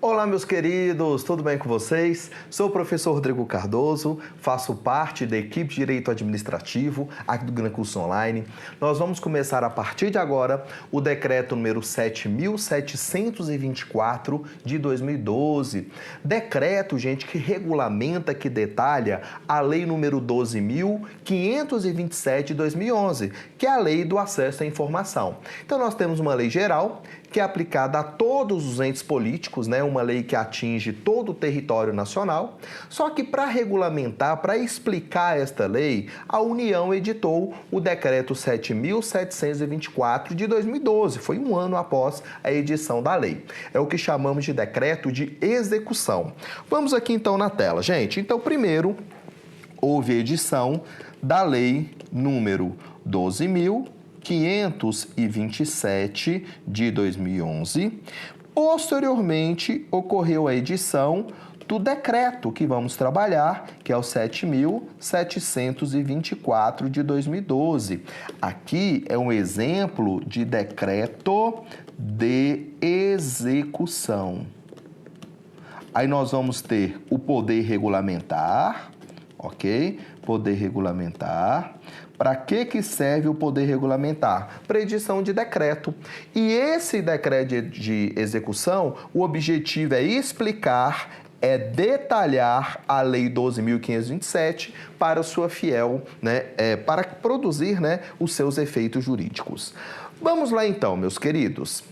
Olá, meus queridos, tudo bem com vocês? Sou o professor Rodrigo Cardoso, faço parte da equipe de Direito Administrativo aqui do Gran Curso Online. Nós vamos começar a partir de agora o decreto número 7.724 de 2012. Decreto, gente, que regulamenta, que detalha a lei número 12.527 de 2011, que é a lei do acesso à informação. Então, nós temos uma lei geral que é aplicada a todos os entes políticos, né? Uma lei que atinge todo o território nacional. Só que para regulamentar, para explicar esta lei, a União editou o decreto 7.724 de 2012. Foi um ano após a edição da lei. É o que chamamos de decreto de execução. Vamos aqui então na tela, gente. Então, primeiro, houve a edição da lei número 12.527 de 2011. Posteriormente, ocorreu a edição do decreto que vamos trabalhar, que é o 7.724 de 2012. Aqui é um exemplo de decreto de execução. Aí nós vamos ter o poder regulamentar, ok? Poder regulamentar. Para que serve o poder regulamentar? Para edição de decreto. E esse decreto de execução, o objetivo é explicar, é detalhar a Lei 12.527 para sua fiel, né, para produzir, né, os seus efeitos jurídicos. Vamos lá então, meus queridos.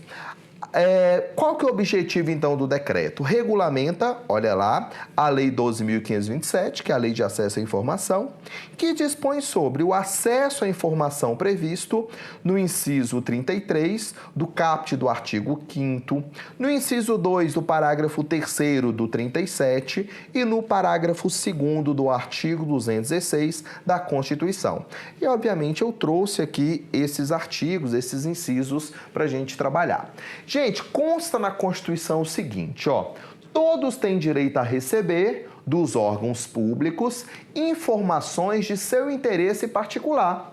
Qual que é o objetivo, então, do decreto? Regulamenta, olha lá, a Lei 12.527, que é a Lei de Acesso à Informação, que dispõe sobre o acesso à informação previsto no inciso 33 do caput do artigo 5º, no inciso 2 do parágrafo 3º do 37 e no parágrafo 2º do artigo 216 da Constituição. E, obviamente, eu trouxe aqui esses artigos, esses incisos, para a gente trabalhar. Gente, consta na Constituição o seguinte, ó, todos têm direito a receber dos órgãos públicos informações de seu interesse particular.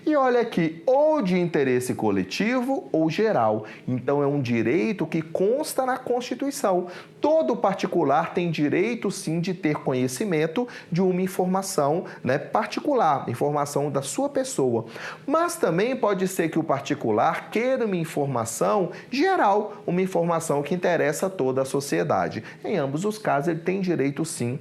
E olha aqui, ou de interesse coletivo ou geral. Então, é um direito que consta na Constituição. Todo particular tem direito, sim, de ter conhecimento de uma informação, né, particular, informação da sua pessoa. Mas também pode ser que o particular queira uma informação geral, uma informação que interessa a toda a sociedade. Em ambos os casos, ele tem direito, sim,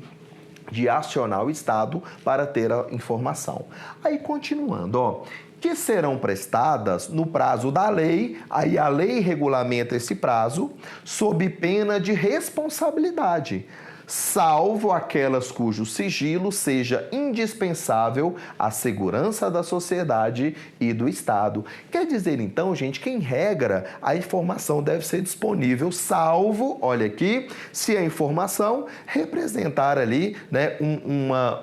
de acionar o Estado para ter a informação. Aí, continuando, ó, que serão prestadas no prazo da lei, aí a lei regulamenta esse prazo, sob pena de responsabilidade, salvo aquelas cujo sigilo seja indispensável à segurança da sociedade e do Estado. Quer dizer, então, gente, que em regra a informação deve ser disponível, salvo, olha aqui, se a informação representar ali, né,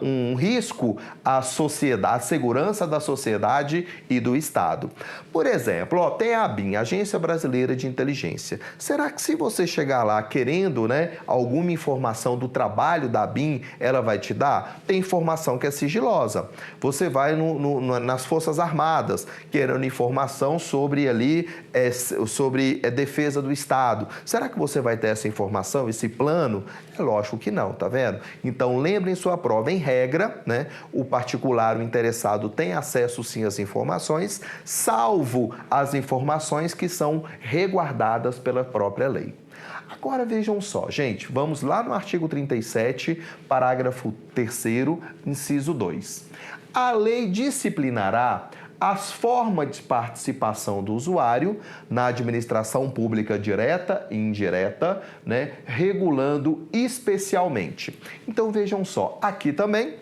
um risco à sociedade, à segurança da sociedade e do Estado. Por exemplo, ó, tem a ABIN, Agência Brasileira de Inteligência. Será que se você chegar lá querendo, né, alguma informação do trabalho da ABIN, ela vai te dar? Tem informação que é sigilosa. Você vai nas Forças Armadas, querendo informação sobre ali, sobre defesa do Estado. Será que você vai ter essa informação, esse plano? É lógico que não, tá vendo? Então, lembrem sua prova, em regra, né, o particular, o interessado, tem acesso sim às informações, salvo as informações que são resguardadas pela própria lei. Agora vejam só, gente, vamos lá no artigo 37, parágrafo 3º, inciso 2. A lei disciplinará as formas de participação do usuário na administração pública direta e indireta, né, regulando especialmente. Então vejam só, aqui também,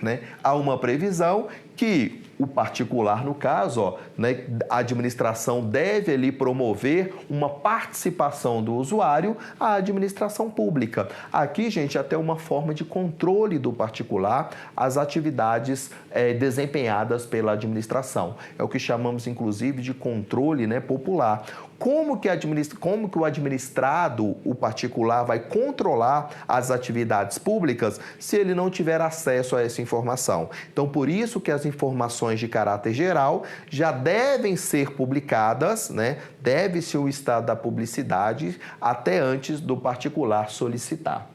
né, há uma previsão que o particular, no caso, ó, né, a administração deve ali promover uma participação do usuário à administração pública. Aqui, gente, até uma forma de controle do particular às atividades desempenhadas pela administração. É o que chamamos, inclusive, de controle, né, popular. Como que o administrado, o particular, vai controlar as atividades públicas se ele não tiver acesso a essa informação? Então, por isso que as informações informações de caráter geral já devem ser publicadas, né? Deve-se o estado da publicidade até antes do particular solicitar.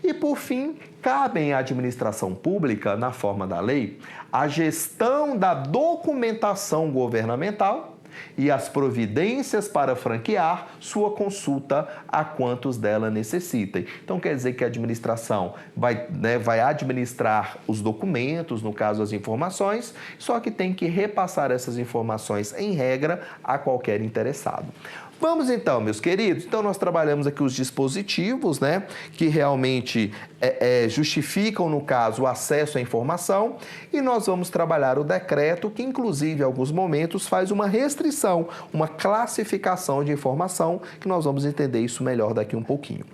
E, por fim, cabem à administração pública, na forma da lei, a gestão da documentação governamental e as providências para franquear sua consulta a quantos dela necessitem. Então, quer dizer que a administração vai administrar os documentos, no caso, as informações, só que tem que repassar essas informações, em regra, a qualquer interessado. Vamos então, meus queridos, então nós trabalhamos aqui os dispositivos, né, que realmente justificam, no caso, o acesso à informação, e nós vamos trabalhar o decreto, que inclusive, em alguns momentos, faz uma restrição, uma classificação de informação, que nós vamos entender isso melhor daqui um pouquinho.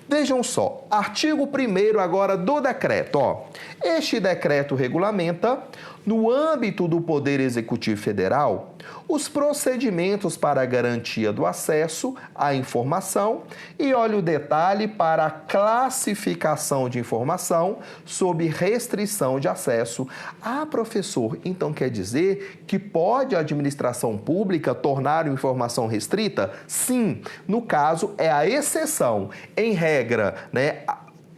Vejam só, artigo 1º agora do decreto. Este decreto regulamenta, no âmbito do Poder Executivo Federal, os procedimentos para a garantia do acesso à informação e olha o detalhe para a classificação de informação sob restrição de acesso. Ah, professor, então quer dizer que pode a administração pública tornar a informação restrita? Sim, no caso é a exceção. Em regra, né,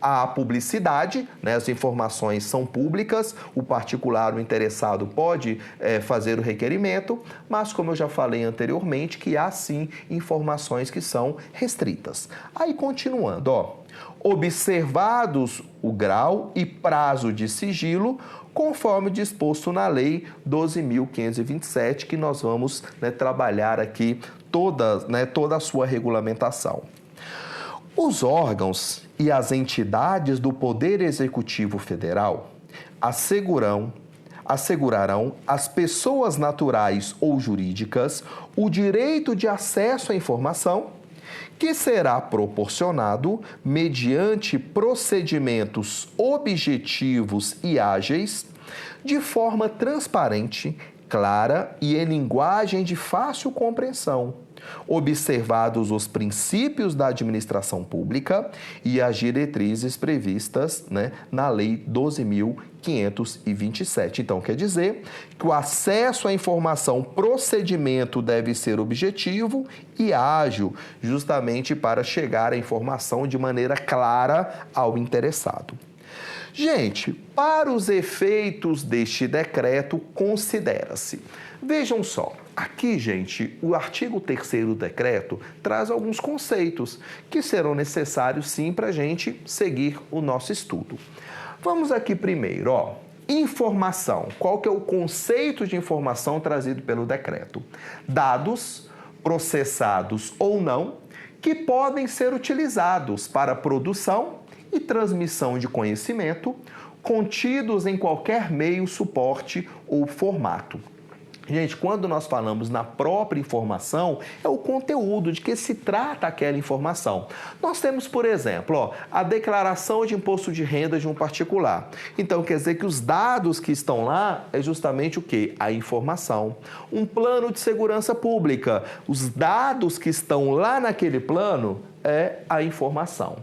a publicidade, né, as informações são públicas, o particular, o interessado pode fazer o requerimento, mas como eu já falei anteriormente, que há sim informações que são restritas. Aí continuando, observados o grau e prazo de sigilo, conforme disposto na Lei 12.527, que nós vamos trabalhar aqui toda a sua regulamentação. Os órgãos e as entidades do Poder Executivo Federal assegurarão às pessoas naturais ou jurídicas o direito de acesso à informação que será proporcionado mediante procedimentos objetivos e ágeis, de forma transparente, clara e em linguagem de fácil compreensão, observados os princípios da administração pública e as diretrizes previstas, na Lei 12.527. Então, quer dizer que o acesso à informação, procedimento deve ser objetivo e ágil, justamente para chegar à informação de maneira clara ao interessado. Gente, para os efeitos deste decreto, considera-se. Vejam só, aqui, gente, o artigo 3º do decreto traz alguns conceitos que serão necessários, sim, para a gente seguir o nosso estudo. Vamos aqui primeiro, informação. Qual que é o conceito de informação trazido pelo decreto? Dados, processados ou não, que podem ser utilizados para produção e transmissão de conhecimento, contidos em qualquer meio, suporte ou formato. Gente, quando nós falamos na própria informação, é o conteúdo de que se trata aquela informação. Nós temos, por exemplo, a declaração de imposto de renda de um particular. Então, quer dizer que os dados que estão lá é justamente o quê? A informação. Um plano de segurança pública. Os dados que estão lá naquele plano é a informação.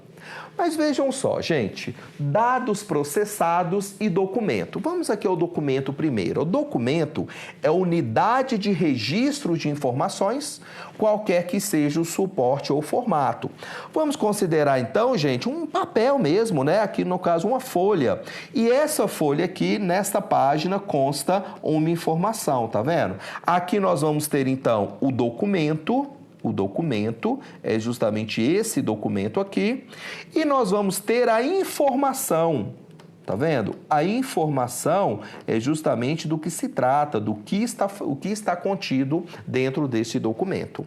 Mas vejam só, gente, dados processados e documento. Vamos aqui ao documento primeiro. O documento é unidade de registro de informações, qualquer que seja o suporte ou formato. Vamos considerar então, gente, um papel mesmo, aqui no caso uma folha. E essa folha aqui, nesta página, consta uma informação, tá vendo? Aqui nós vamos ter então o documento. O documento é justamente esse documento aqui. E nós vamos ter a informação. Tá vendo? A informação é justamente do que se trata, o que está contido dentro desse documento.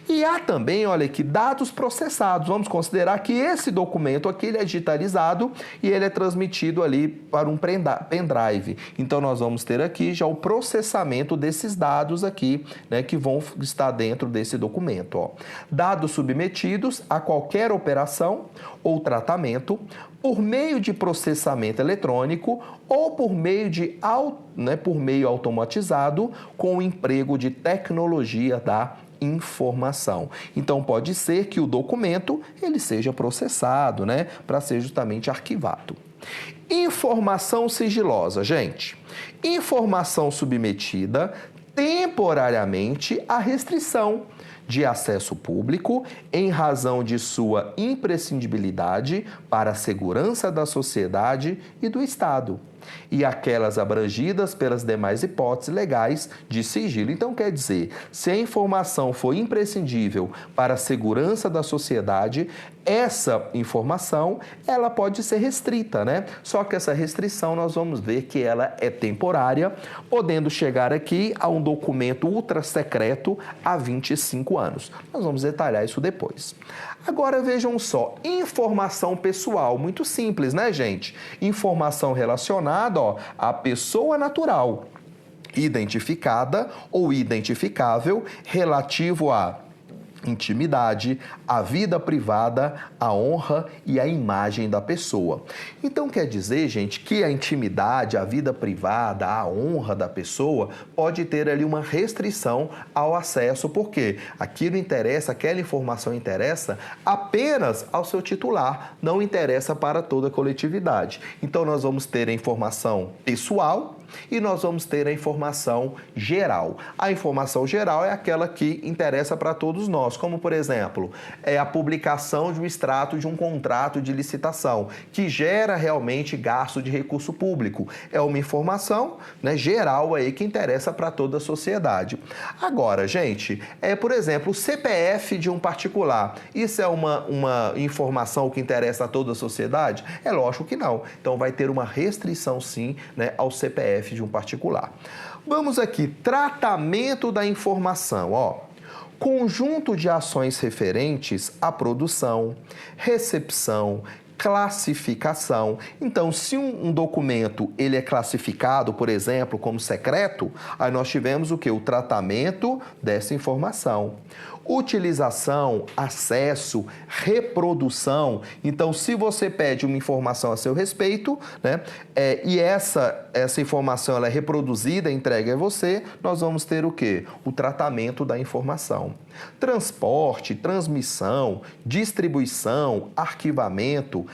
E há também, olha aqui, dados processados. Vamos considerar que esse documento aqui ele é digitalizado e ele é transmitido ali para um pendrive. Então, nós vamos ter aqui já o processamento desses dados aqui, que vão estar dentro desse documento. Dados submetidos a qualquer operação ou tratamento por meio de processamento eletrônico ou por meio automatizado com o emprego de tecnologia da informação. Então, pode ser que o documento ele seja processado, para ser justamente arquivado. Informação sigilosa, gente. Informação submetida temporariamente à restrição de acesso público em razão de sua imprescindibilidade para a segurança da sociedade e do Estado, e aquelas abrangidas pelas demais hipóteses legais de sigilo. Então, quer dizer, se a informação for imprescindível para a segurança da sociedade, essa informação, ela pode ser restrita, né? Só que essa restrição nós vamos ver que ela é temporária, podendo chegar aqui a um documento ultra secreto há 25 anos. Nós vamos detalhar isso depois. Agora vejam só, informação pessoal, muito simples, né, gente? Informação relacionada, ó, à pessoa natural, identificada ou identificável, relativo a intimidade, a vida privada, a honra e a imagem da pessoa. Então quer dizer, gente, que a intimidade, a vida privada, a honra da pessoa pode ter ali uma restrição ao acesso, porque aquilo interessa, aquela informação interessa apenas ao seu titular, não interessa para toda a coletividade. Então nós vamos ter a informação pessoal e nós vamos ter a informação geral. A informação geral é aquela que interessa para todos nós, como, por exemplo, a publicação de um extrato de um contrato de licitação, que gera realmente gasto de recurso público. É uma informação, né, geral aí que interessa para toda a sociedade. Agora, gente, por exemplo, o CPF de um particular, isso é uma informação que interessa a toda a sociedade? É lógico que não. Então, vai ter uma restrição, sim, né, ao CPF de um particular. Vamos aqui, tratamento da informação, ó. Conjunto de ações referentes à produção, recepção, classificação. Então, se um documento ele é classificado, por exemplo, como secreto, aí nós tivemos o quê? O tratamento dessa informação. Utilização, acesso, reprodução. Então, se você pede uma informação a seu respeito, né, e essa informação ela é reproduzida, entregue a você, nós vamos ter o quê? O tratamento da informação. Transporte, transmissão, distribuição, arquivamento,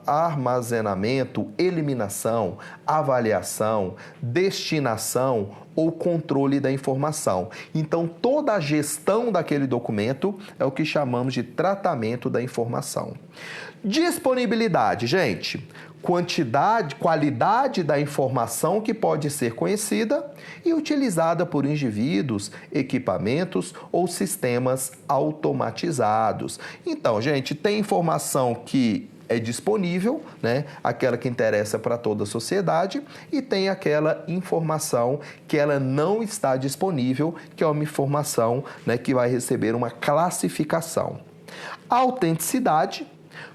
armazenamento, eliminação, avaliação, destinação ou controle da informação. Então, toda a gestão daquele documento é o que chamamos de tratamento da informação. Disponibilidade, gente. Qualidade da informação que pode ser conhecida e utilizada por indivíduos, equipamentos ou sistemas automatizados. Então, gente, tem informação que é disponível, né? Aquela que interessa para toda a sociedade, e tem aquela informação que ela não está disponível, que é uma informação, né, que vai receber uma classificação. Autenticidade,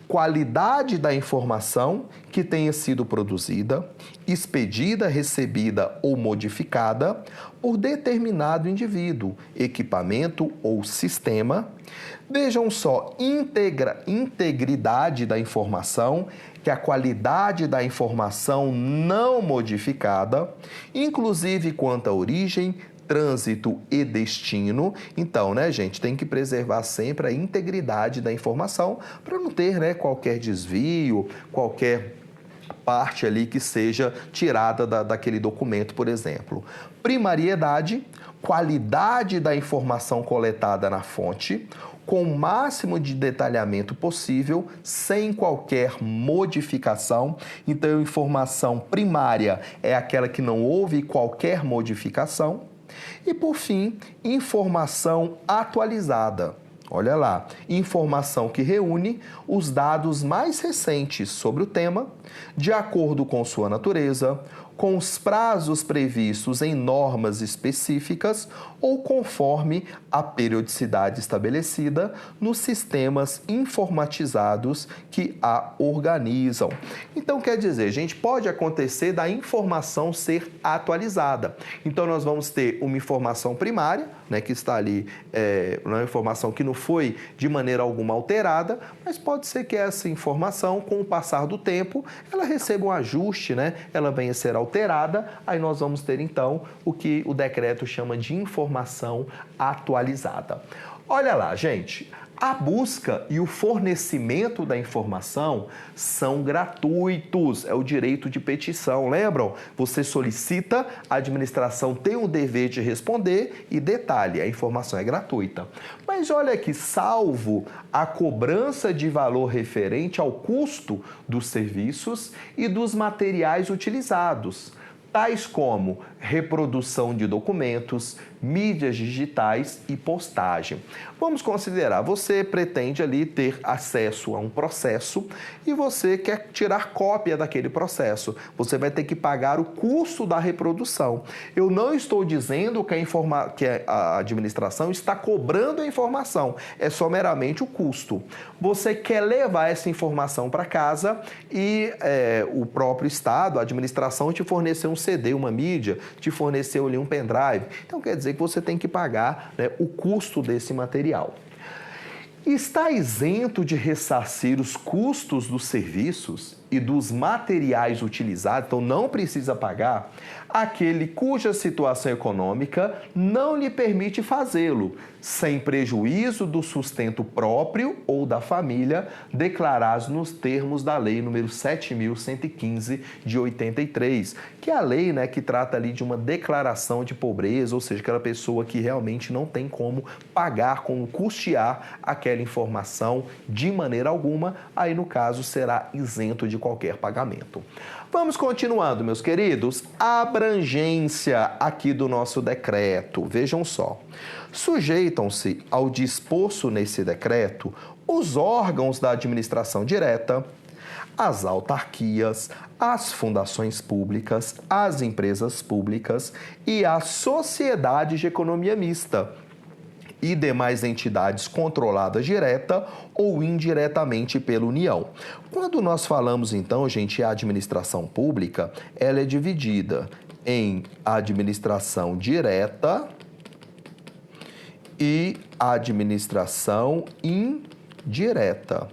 qualidade da informação que tenha sido produzida, expedida, recebida ou modificada por determinado indivíduo, equipamento ou sistema. Vejam só, integridade da informação, que é a qualidade da informação não modificada, inclusive quanto à origem, trânsito e destino. Então, né, gente, tem que preservar sempre a integridade da informação para não ter, né, qualquer desvio, qualquer parte ali que seja tirada daquele documento, por exemplo. Primariedade, qualidade da informação coletada na fonte, com o máximo de detalhamento possível, sem qualquer modificação. Então, informação primária é aquela que não houve qualquer modificação. E, por fim, informação atualizada. Olha lá, informação que reúne os dados mais recentes sobre o tema, de acordo com sua natureza, com os prazos previstos em normas específicas ou conforme a periodicidade estabelecida nos sistemas informatizados que a organizam. Então, quer dizer, gente, pode acontecer da informação ser atualizada. Então, nós vamos ter uma informação primária, né, que está ali, uma informação que não foi de maneira alguma alterada, mas pode ser que essa informação, com o passar do tempo, ela receba um ajuste, né, ela venha a ser alterada, aí nós vamos ter, então, o que o decreto chama de informação atualizada. Olha lá, gente. A busca e o fornecimento da informação são gratuitos, é o direito de petição, lembram? Você solicita, a administração tem o dever de responder e detalhe, a informação é gratuita. Mas olha aqui, salvo a cobrança de valor referente ao custo dos serviços e dos materiais utilizados, tais como reprodução de documentos, mídias digitais e postagem. Vamos considerar, você pretende ali ter acesso a um processo e você quer tirar cópia daquele processo. Você vai ter que pagar o custo da reprodução. Eu não estou dizendo que a administração está cobrando a informação, é só meramente o custo. Você quer levar essa informação para casa e o próprio Estado, a administração, te fornecer um CD, uma mídia, te forneceu ali um pendrive. Então quer dizer que você tem que pagar, né, o custo desse material. Está isento de ressarcir os custos dos serviços e dos materiais utilizados, então não precisa pagar, aquele cuja situação econômica não lhe permite fazê-lo, sem prejuízo do sustento próprio ou da família, declarados nos termos da Lei número 7.115 de 83, que é a lei, né, que trata ali de uma declaração de pobreza, ou seja, aquela pessoa que realmente não tem como pagar, como custear aquela informação de maneira alguma, aí no caso será isento de qualquer pagamento. Vamos continuando, meus queridos. A abrangência aqui do nosso decreto. Vejam só. Sujeitam-se ao disposto nesse decreto os órgãos da administração direta, as autarquias, as fundações públicas, as empresas públicas e as sociedades de economia mista e demais entidades controladas direta ou indiretamente pela União. Quando nós falamos, então, gente, a administração pública, ela é dividida em administração direta e administração indireta.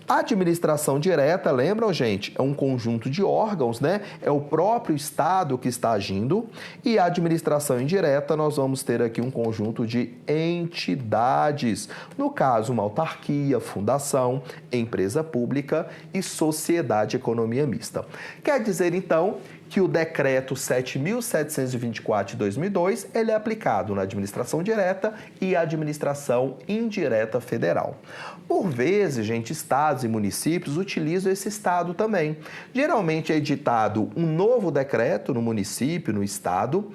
A administração direta, lembram, gente? É um conjunto de órgãos, né? É o próprio Estado que está agindo. E a administração indireta, nós vamos ter aqui um conjunto de entidades. No caso, uma autarquia, fundação, empresa pública e sociedade de economia mista. Quer dizer, então, que o decreto 7.724 de 2002, ele é aplicado na administração direta e administração indireta federal. Por vezes, gente, estados e municípios utilizam esse estado também. Geralmente é editado um novo decreto no município, no estado,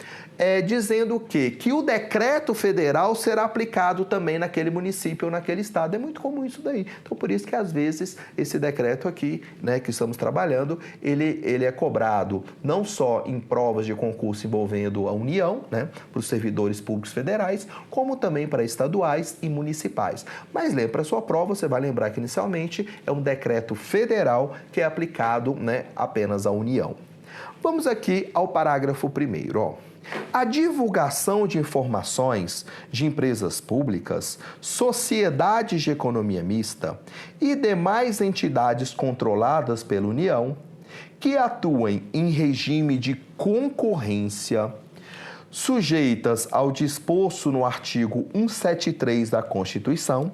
dizendo que o decreto federal será aplicado também naquele município ou naquele estado. É muito comum isso daí. Então, por isso que às vezes esse decreto aqui, né, que estamos trabalhando, ele é cobrado não só em provas de concurso envolvendo a União, né, para os servidores públicos federais, como também para estaduais e municipais. Mas para a sua prova, você vai lembrar que inicialmente é um decreto federal que é aplicado, né, apenas à União. Vamos aqui ao parágrafo 1º, ó. A divulgação de informações de empresas públicas, sociedades de economia mista e demais entidades controladas pela União que atuem em regime de concorrência, sujeitas ao disposto no artigo 173 da Constituição,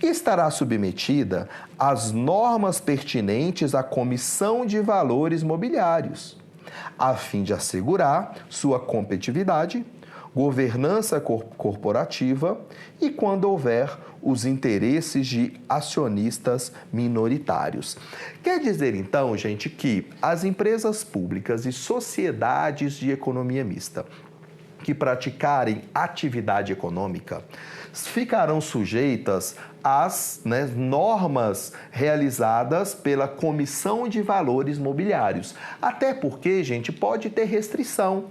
estará submetida às normas pertinentes à Comissão de Valores Mobiliários, a fim de assegurar sua competitividade, governança corporativa e, quando houver, os interesses de acionistas minoritários. Quer dizer, então, gente, que as empresas públicas e sociedades de economia mista que praticarem atividade econômica ficarão sujeitas às normas realizadas pela Comissão de Valores Mobiliários. Até porque, gente, pode ter restrição.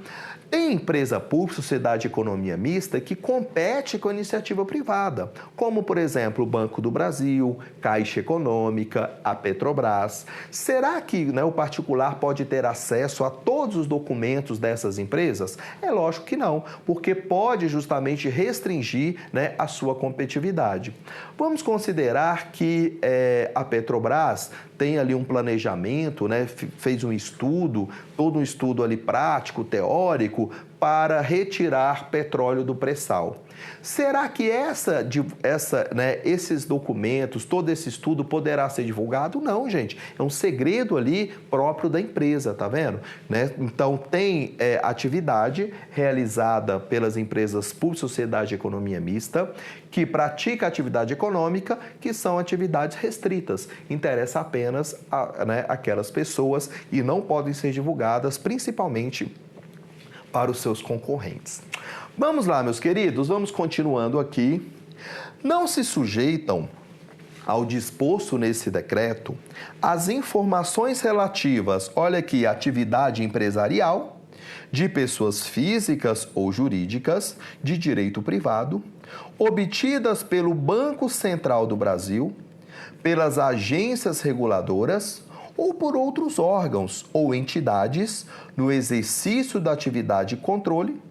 Tem empresa pública, sociedade de economia mista, que compete com a iniciativa privada, como, por exemplo, o Banco do Brasil, Caixa Econômica, a Petrobras. Será que o particular pode ter acesso a todos os documentos dessas empresas? É lógico que não, porque pode justamente restringir a sua competitividade. Vamos considerar que a Petrobras tem ali um planejamento, né, fez um estudo, todo um estudo ali prático, teórico, para retirar petróleo do pré-sal. Será que esses documentos, todo esse estudo poderá ser divulgado? Não, gente. É um segredo ali próprio da empresa, tá vendo? Né? Então, tem atividade realizada pelas empresas por sociedade de economia mista, que pratica atividade econômica, que são atividades restritas. Interessa apenas aquelas pessoas e não podem ser divulgadas, principalmente para os seus concorrentes. Vamos lá, meus queridos, vamos continuando aqui. Não se sujeitam ao disposto nesse decreto as informações relativas, olha aqui, à atividade empresarial de pessoas físicas ou jurídicas de direito privado, obtidas pelo Banco Central do Brasil, pelas agências reguladoras ou por outros órgãos ou entidades no exercício da atividade de controle,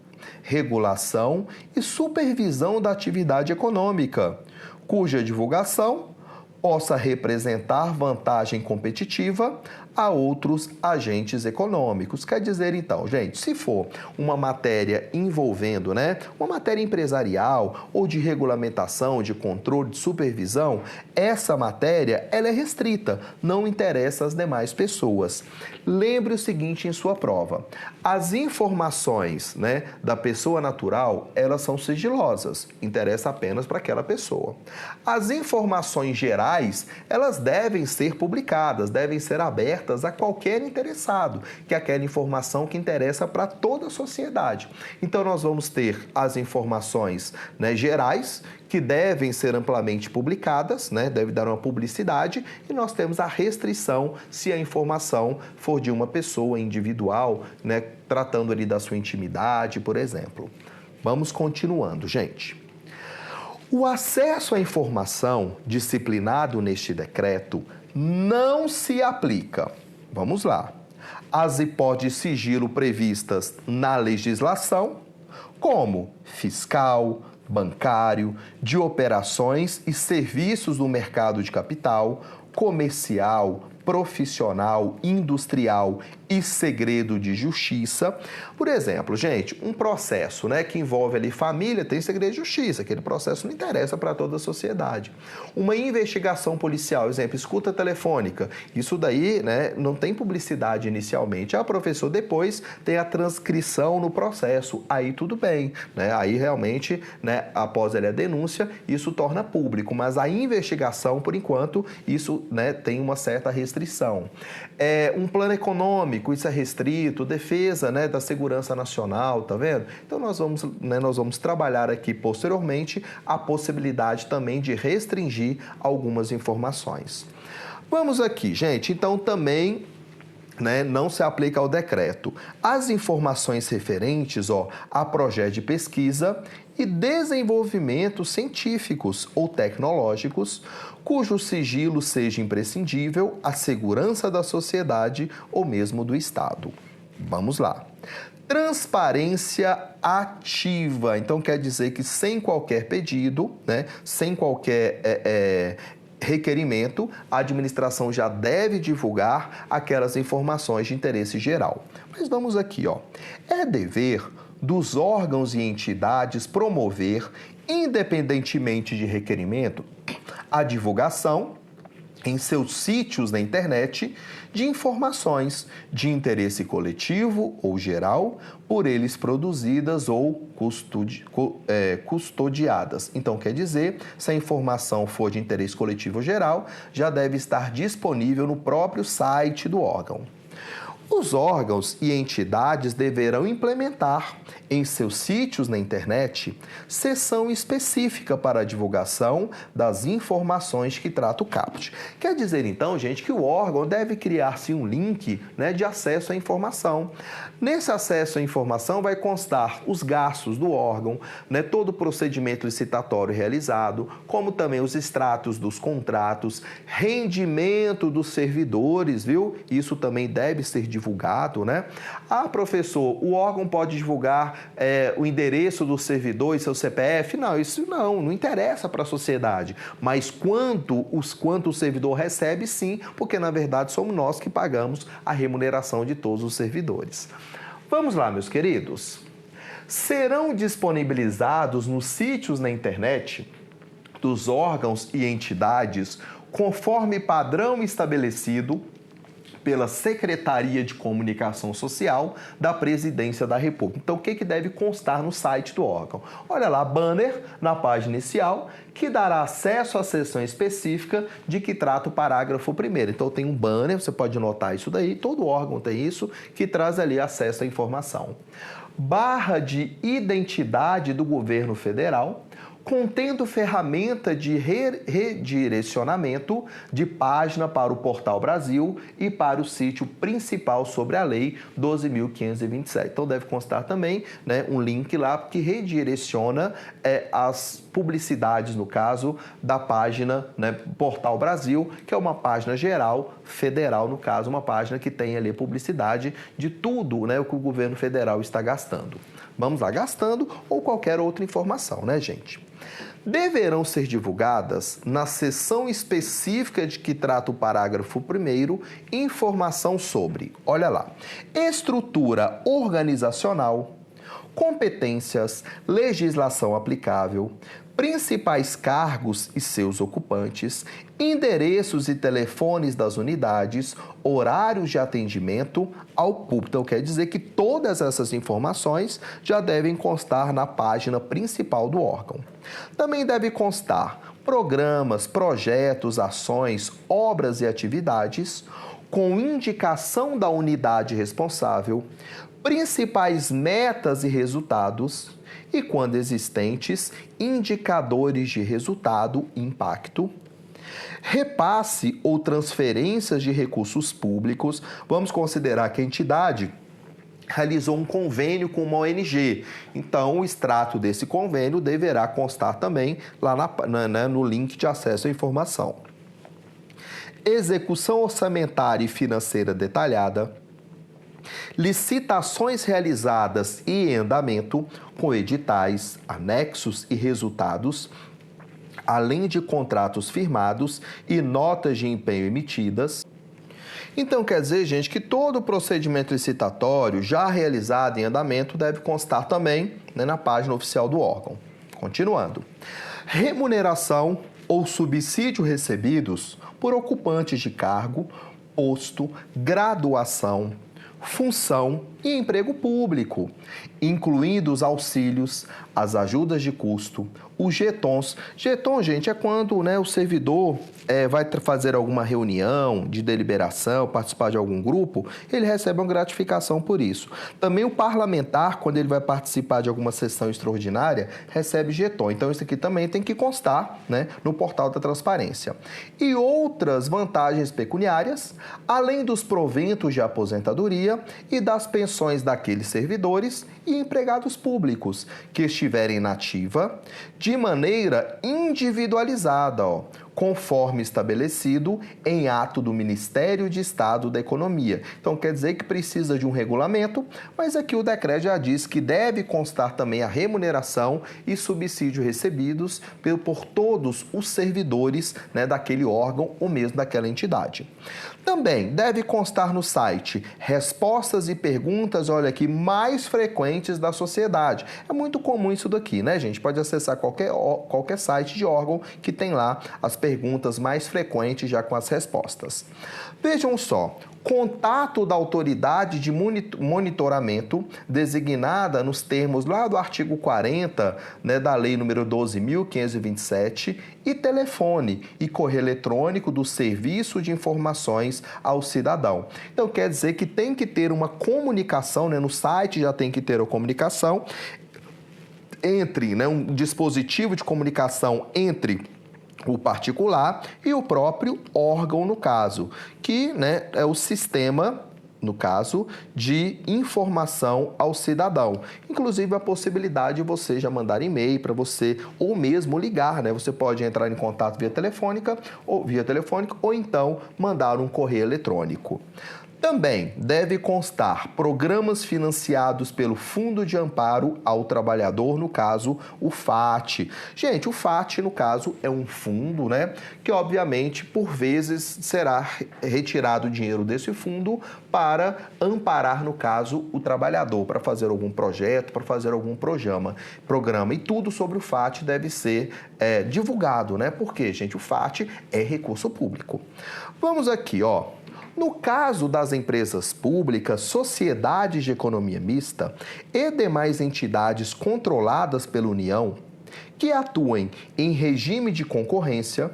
regulação e supervisão da atividade econômica, cuja divulgação possa representar vantagem competitiva a outros agentes econômicos. Quer dizer, então, gente, se for uma matéria envolvendo, uma matéria empresarial ou de regulamentação, de controle, de supervisão, essa matéria, ela é restrita, não interessa às demais pessoas. Lembre o seguinte em sua prova: as informações, da pessoa natural, elas são sigilosas, interessa apenas para aquela pessoa. As informações gerais, elas devem ser publicadas, devem ser abertas a qualquer interessado, que é aquela informação que interessa para toda a sociedade. Então, nós vamos ter as informações gerais, que devem ser amplamente publicadas, deve dar uma publicidade, e nós temos a restrição se a informação for de uma pessoa individual, tratando ali da sua intimidade, por exemplo. Vamos continuando, gente. O acesso à informação disciplinado neste decreto não se aplica, vamos lá, às hipóteses de sigilo previstas na legislação, como fiscal, bancário, de operações e serviços do mercado de capital, comercial, profissional, industrial e segredo de justiça. Por exemplo, gente, um processo, que envolve ali família tem segredo de justiça, aquele processo não interessa para toda a sociedade. Uma investigação policial, exemplo, escuta telefônica, isso daí, não tem publicidade inicialmente. Professor, depois tem a transcrição no processo, aí tudo bem, Aí realmente, após a denúncia, isso torna público, mas a investigação, por enquanto, isso, tem uma certa restrição. Um plano econômico, isso é restrito, defesa, da segurança nacional, tá vendo? Então, nós vamos trabalhar aqui posteriormente a possibilidade também de restringir algumas informações. Vamos aqui, gente, então também não se aplica ao decreto as informações referentes a projetos de pesquisa e desenvolvimentos científicos ou tecnológicos, cujo sigilo seja imprescindível à segurança da sociedade ou mesmo do Estado. Vamos lá. Transparência ativa. Então, quer dizer que sem qualquer pedido, sem qualquer requerimento, a administração já deve divulgar aquelas informações de interesse geral. Mas vamos aqui, é dever dos órgãos e entidades promover, independentemente de requerimento, a divulgação em seus sítios na internet de informações de interesse coletivo ou geral por eles produzidas ou custodiadas. Então, quer dizer, se a informação for de interesse coletivo ou geral, já deve estar disponível no próprio site do órgão. Os órgãos e entidades deverão implementar em seus sítios na internet seção específica para a divulgação das informações que trata o caput. Quer dizer, então, gente, que o órgão deve criar-se um link de acesso à informação. Nesse acesso à informação vai constar os gastos do órgão, todo o procedimento licitatório realizado, como também os extratos dos contratos, rendimento dos servidores, viu? Isso também deve ser divulgado, né? Ah, professor, o órgão pode divulgar o endereço do servidor e seu CPF? Não, isso não interessa para a sociedade. Mas quanto o servidor recebe, sim, porque na verdade somos nós que pagamos a remuneração de todos os servidores. Vamos lá, meus queridos. Serão disponibilizados nos sítios na internet dos órgãos e entidades conforme padrão estabelecido pela Secretaria de Comunicação Social da Presidência da República. Então, o que deve constar no site do órgão? Olha lá, banner na página inicial, que dará acesso à seção específica de que trata o parágrafo 1º. Então, tem um banner, você pode notar isso daí, todo órgão tem isso, que traz ali acesso à informação. Barra de identidade do governo federal, contendo ferramenta de redirecionamento de página para o Portal Brasil e para o sítio principal sobre a Lei 12.527. Então, deve constar também, né, um link lá que redireciona as publicidades, no caso, da página, né, Portal Brasil, que é uma página geral, federal, no caso, uma página que tem ali publicidade de tudo, né, o que o governo federal está gastando. Vamos lá, gastando ou qualquer outra informação, né, gente? Deverão ser divulgadas, na seção específica de que trata o parágrafo 1º, informação sobre, olha lá, estrutura organizacional, competências, legislação aplicável, principais cargos e seus ocupantes, endereços e telefones das unidades, horários de atendimento ao público. Então, quer dizer que todas essas informações já devem constar na página principal do órgão. Também deve constar programas, projetos, ações, obras e atividades, com indicação da unidade responsável, principais metas e resultados e, quando existentes, indicadores de resultado e impacto, repasse ou transferências de recursos públicos. Vamos considerar que a entidade realizou um convênio com uma ONG. Então, o extrato desse convênio deverá constar também lá no link de acesso à informação. Execução orçamentária e financeira detalhada, licitações realizadas e em andamento, com editais, anexos e resultados, além de contratos firmados e notas de empenho emitidas. Então, quer dizer, gente, que todo o procedimento licitatório já realizado em andamento deve constar também, né, na página oficial do órgão. Continuando. Remuneração ou subsídio recebidos por ocupantes de cargo, posto, graduação, função e emprego público, incluindo os auxílios, as ajudas de custo, os jetons. Jeton, gente, é quando, né, o servidor vai fazer alguma reunião de deliberação, participar de algum grupo, ele recebe uma gratificação por isso. Também o parlamentar, quando ele vai participar de alguma sessão extraordinária, recebe jeton. Então, isso aqui também tem que constar, né, no portal da transparência. E outras vantagens pecuniárias, além dos proventos de aposentadoria e das pensões daqueles servidores e empregados públicos que estiverem na ativa de maneira individualizada, conforme estabelecido em ato do Ministério de Estado da Economia. Então, quer dizer que precisa de um regulamento, mas aqui o decreto já diz que deve constar também a remuneração e subsídio recebidos por todos os servidores, né, daquele órgão ou mesmo daquela entidade. Também deve constar no site respostas e perguntas, olha aqui, mais frequentes da sociedade. É muito comum isso daqui, né, gente? Pode acessar qualquer site de órgão que tem lá as perguntas mais frequentes já com as respostas. Vejam só, contato da autoridade de monitoramento designada nos termos lá do artigo 40, né, da Lei número 12.527 e telefone e correio eletrônico do Serviço de Informações ao Cidadão. Então, quer dizer que tem que ter uma comunicação, né, no site já tem que ter a comunicação entre, né, um dispositivo de comunicação entre o particular e o próprio órgão, no caso, que, né, é o sistema, no caso, de informação ao cidadão. Inclusive, a possibilidade de você já mandar e-mail para você ou mesmo ligar, né? Você pode entrar em contato via telefônica ou então mandar um correio eletrônico. Também deve constar programas financiados pelo Fundo de Amparo ao Trabalhador, no caso, o FAT. Gente, o FAT, no caso, é um fundo, né, que obviamente, por vezes, será retirado o dinheiro desse fundo para amparar, no caso, o trabalhador, para fazer algum projeto, para fazer algum programa. E tudo sobre o FAT deve ser divulgado, né? Porque, gente, o FAT é recurso público. Vamos aqui, ó. No caso das empresas públicas, sociedades de economia mista e demais entidades controladas pela União que atuem em regime de concorrência,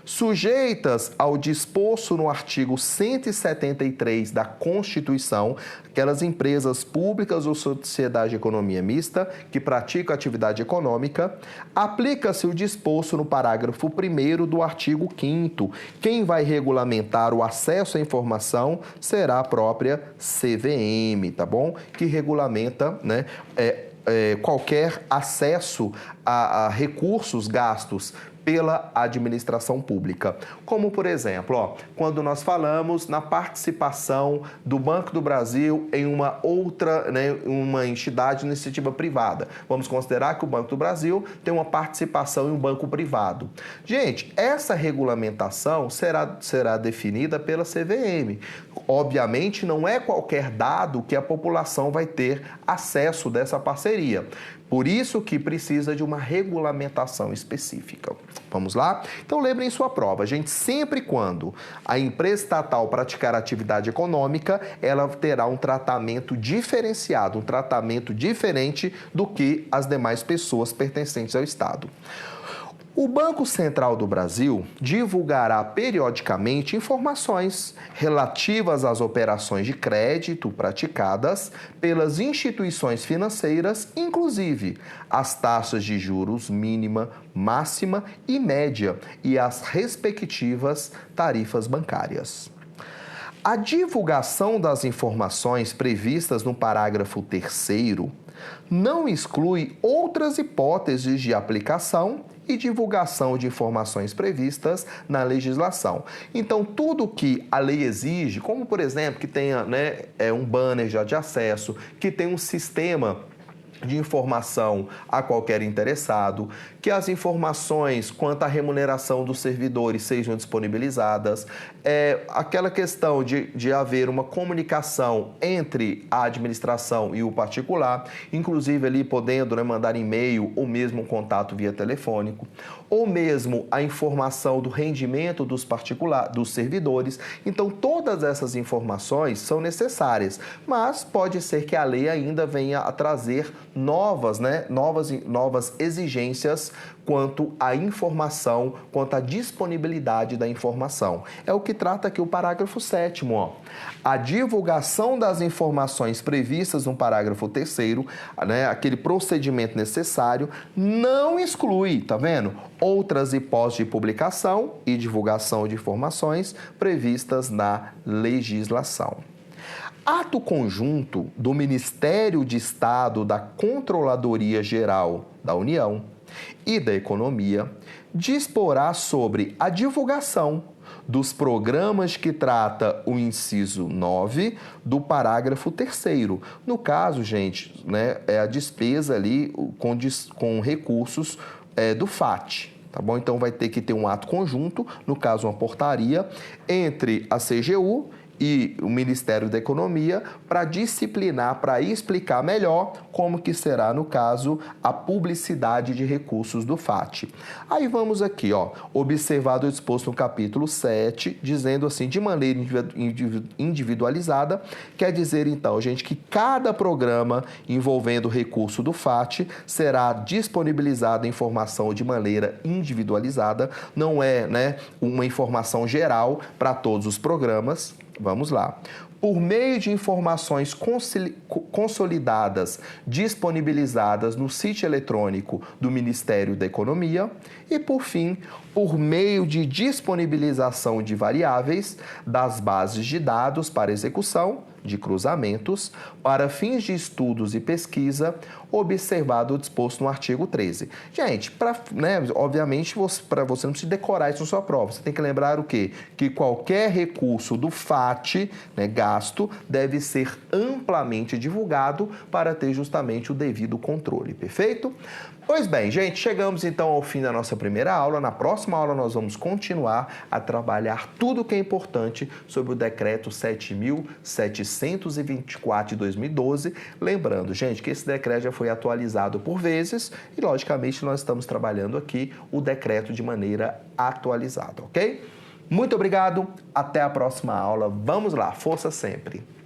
sujeitas ao disposto no artigo 173 da Constituição, aquelas empresas públicas ou sociedade de economia mista que praticam atividade econômica, aplica-se o disposto no parágrafo 1º do artigo 5º. Quem vai regulamentar o acesso à informação será a própria CVM, tá bom? Que regulamenta, né, qualquer acesso a recursos gastos pela administração pública. Como, por exemplo, ó, quando nós falamos na participação do Banco do Brasil em uma outra, né, uma entidade de iniciativa privada. Vamos considerar que o Banco do Brasil tem uma participação em um banco privado. Gente, essa regulamentação será definida pela CVM. Obviamente, não é qualquer dado que a população vai ter acesso dessa parceria. Por isso que precisa de uma regulamentação específica. Vamos lá? Então, lembrem sua prova. Gente, sempre quando a empresa estatal praticar atividade econômica, ela terá um tratamento diferenciado, um tratamento diferente do que as demais pessoas pertencentes ao Estado. O Banco Central do Brasil divulgará periodicamente informações relativas às operações de crédito praticadas pelas instituições financeiras, inclusive as taxas de juros mínima, máxima e média e as respectivas tarifas bancárias. A divulgação das informações previstas no parágrafo 3º não exclui outras hipóteses de aplicação e divulgação de informações previstas na legislação. Então, tudo que a lei exige, como por exemplo, que tenha, né, um banner já de acesso, que tenha um sistema de informação a qualquer interessado, que as informações quanto à remuneração dos servidores sejam disponibilizadas, aquela questão de haver uma comunicação entre a administração e o particular, inclusive ali podendo, né, mandar e-mail ou mesmo um contato via telefônico, ou mesmo a informação do rendimento dos servidores. Então, todas essas informações são necessárias, mas pode ser que a lei ainda venha a trazer novas exigências quanto à informação, quanto à disponibilidade da informação. É o que trata aqui o parágrafo 7º, ó. A divulgação das informações previstas no parágrafo 3º, né, aquele procedimento necessário, não exclui, tá vendo? Outras hipóteses de publicação e divulgação de informações previstas na legislação. Ato conjunto do Ministério de Estado da Controladoria Geral da União e da Economia disporá sobre a divulgação dos programas que trata o inciso 9 do parágrafo 3º. No caso, gente, né, é a despesa ali com recursos do FAT. Tá bom? Então, vai ter que ter um ato conjunto, no caso, uma portaria, entre a CGU e o Ministério da Economia para disciplinar, para explicar melhor como que será, no caso, a publicidade de recursos do FAT. Aí vamos aqui, ó, observado o disposto no capítulo 7, dizendo assim, de maneira individualizada, quer dizer, então, gente, que cada programa envolvendo recurso do FAT será disponibilizada informação de maneira individualizada, não é, né, uma informação geral para todos os programas. Vamos lá. Por meio de informações consolidadas disponibilizadas no sítio eletrônico do Ministério da Economia e, por fim, por meio de disponibilização de variáveis das bases de dados para execução de cruzamentos para fins de estudos e pesquisa, observado o disposto no artigo 13. Gente, obviamente, para você não precisa decorar isso na sua prova. Você tem que lembrar o quê? Que qualquer recurso do FAT, né, gasto deve ser amplamente divulgado para ter justamente o devido controle, perfeito? Pois bem, gente, chegamos então ao fim da nossa primeira aula. Na próxima aula nós vamos continuar a trabalhar tudo o que é importante sobre o Decreto 7.724 de 2012. Lembrando, gente, que esse decreto já foi atualizado por vezes e, logicamente, nós estamos trabalhando aqui o decreto de maneira atualizada, ok? Muito obrigado, até a próxima aula. Vamos lá, força sempre!